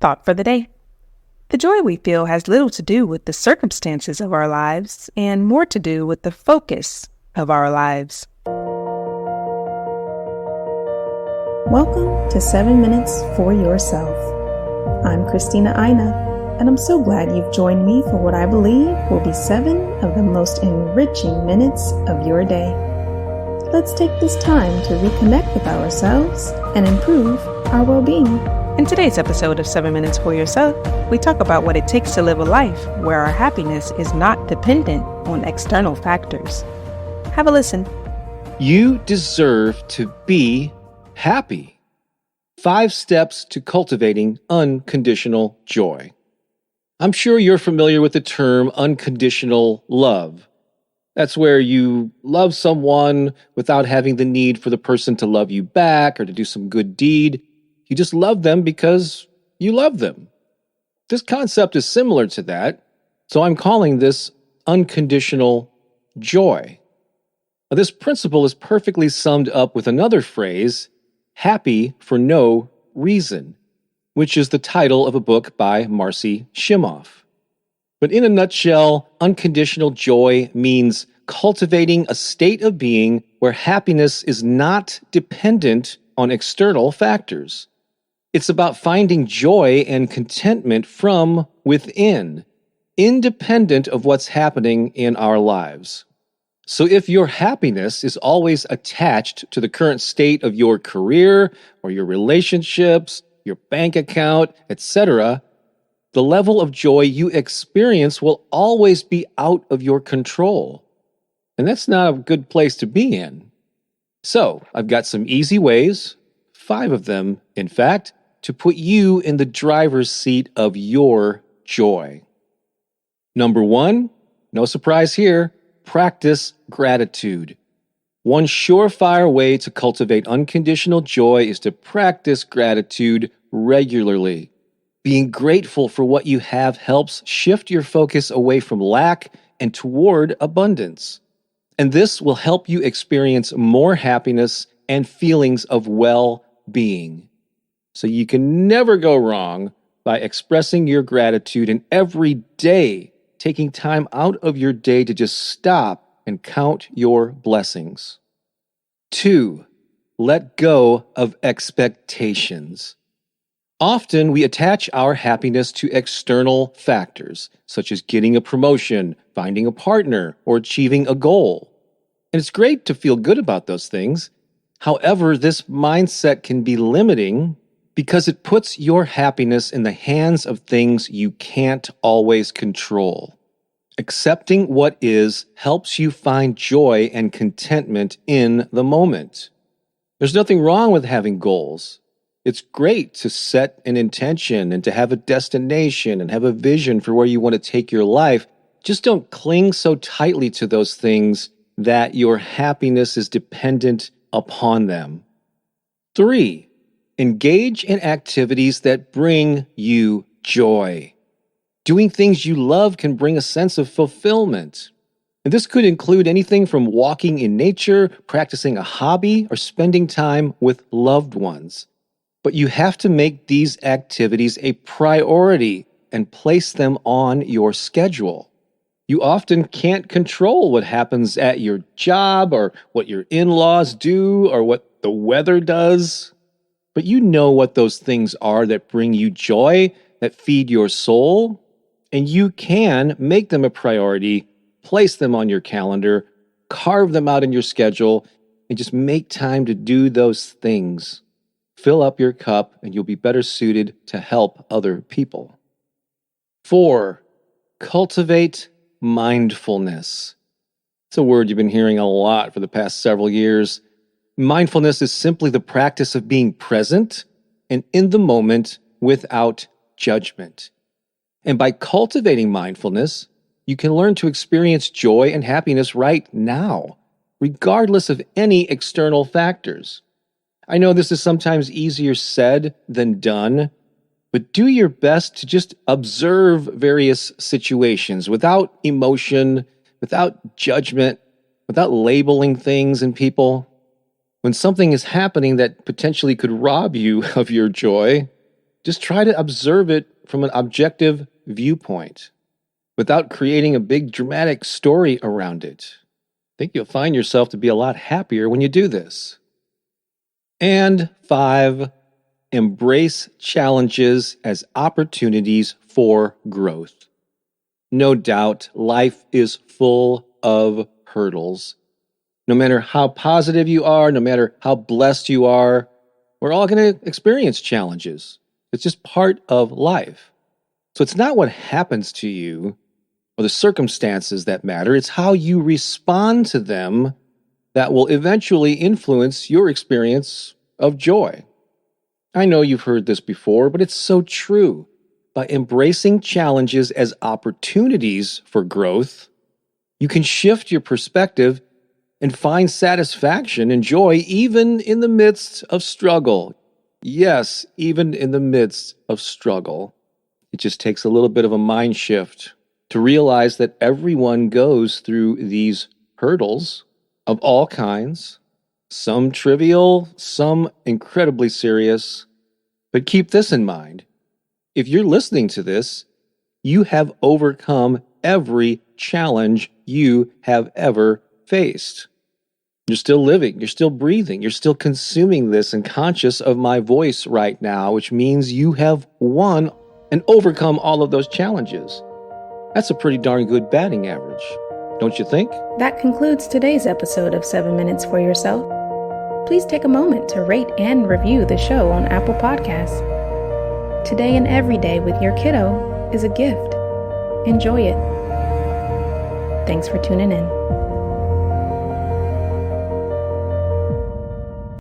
Thought for the day. The joy we feel has little to do with the circumstances of our lives and more to do with the focus of our lives. Welcome to 7 Minutes for Yourself. I'm Christina Aina, and I'm so glad you've joined me for what I believe will be 7 of the most enriching minutes of your day. Let's take this time to reconnect with ourselves and improve our well-being. In today's episode of 7 Minutes for Yourself, we talk about what it takes to live a life where our happiness is not dependent on external factors. Have a listen. You deserve to be happy. 5 steps to cultivating unconditional joy. I'm sure you're familiar with the term unconditional love. That's where you love someone without having the need for the person to love you back or to do some good deed. You just love them because you love them. This concept is similar to that, so I'm calling this unconditional joy. Now, this principle is perfectly summed up with another phrase, happy for no reason, which is the title of a book by Marcy Shimoff. But in a nutshell, unconditional joy means cultivating a state of being where happiness is not dependent on external factors. It's about finding joy and contentment from within, independent of what's happening in our lives. So if your happiness is always attached to the current state of your career or your relationships, your bank account, etc., the level of joy you experience will always be out of your control. And that's not a good place to be in. So I've got some easy ways, 5 of them, in fact, to put you in the driver's seat of your joy. Number 1, no surprise here, practice gratitude. One surefire way to cultivate unconditional joy is to practice gratitude regularly. Being grateful for what you have helps shift your focus away from lack and toward abundance. And this will help you experience more happiness and feelings of well-being. So you can never go wrong by expressing your gratitude and every day taking time out of your day to just stop and count your blessings. 2, let go of expectations. Often we attach our happiness to external factors, such as getting a promotion, finding a partner, or achieving a goal. And it's great to feel good about those things. However, this mindset can be limiting because it puts your happiness in the hands of things you can't always control. Accepting what is helps you find joy and contentment in the moment. There's nothing wrong with having goals. It's great to set an intention and to have a destination and have a vision for where you want to take your life. Just don't cling so tightly to those things that your happiness is dependent upon them. 3, engage in activities that bring you joy. Doing things you love can bring a sense of fulfillment. And this could include anything from walking in nature, practicing a hobby, or spending time with loved ones. But you have to make these activities a priority and place them on your schedule. You often can't control what happens at your job or what your in-laws do or what the weather does. But you know what those things are that bring you joy, that feed your soul, and you can make them a priority, place them on your calendar, carve them out in your schedule, and just make time to do those things. Fill up your cup, and you'll be better suited to help other people. 4, cultivate mindfulness. It's a word you've been hearing a lot for the past several years. Mindfulness is simply the practice of being present and in the moment without judgment. And by cultivating mindfulness, you can learn to experience joy and happiness right now, regardless of any external factors. I know this is sometimes easier said than done, but do your best to just observe various situations without emotion, without judgment, without labeling things and people. When something is happening that potentially could rob you of your joy, Just try to observe it from an objective viewpoint without creating a big dramatic story around it. I think you'll find yourself to be a lot happier when you do this. And 5, embrace challenges as opportunities for growth. No doubt, life is full of hurdles. No matter how positive you are, no matter how blessed you are, we're all going to experience challenges. It's just part of life. So it's not what happens to you or the circumstances that matter. It's how you respond to them that will eventually influence your experience of joy. I know you've heard this before, but it's so true. By embracing challenges as opportunities for growth, you can shift your perspective and find satisfaction and joy even in the midst of struggle. Yes, even in the midst of struggle. It just takes a little bit of a mind shift to realize that everyone goes through these hurdles of all kinds, some trivial, some incredibly serious. But keep this in mind. If you're listening to this, you have overcome every challenge you have ever faced. You're still living, you're still breathing, you're still consuming this and conscious of my voice right now, which means you have won and overcome all of those challenges. That's a pretty darn good batting average, don't you think? That concludes today's episode of 7 Minutes for Yourself. Please take a moment to rate and review the show on Apple Podcasts. Today and every day with your kiddo is a gift. Enjoy it. Thanks for tuning in.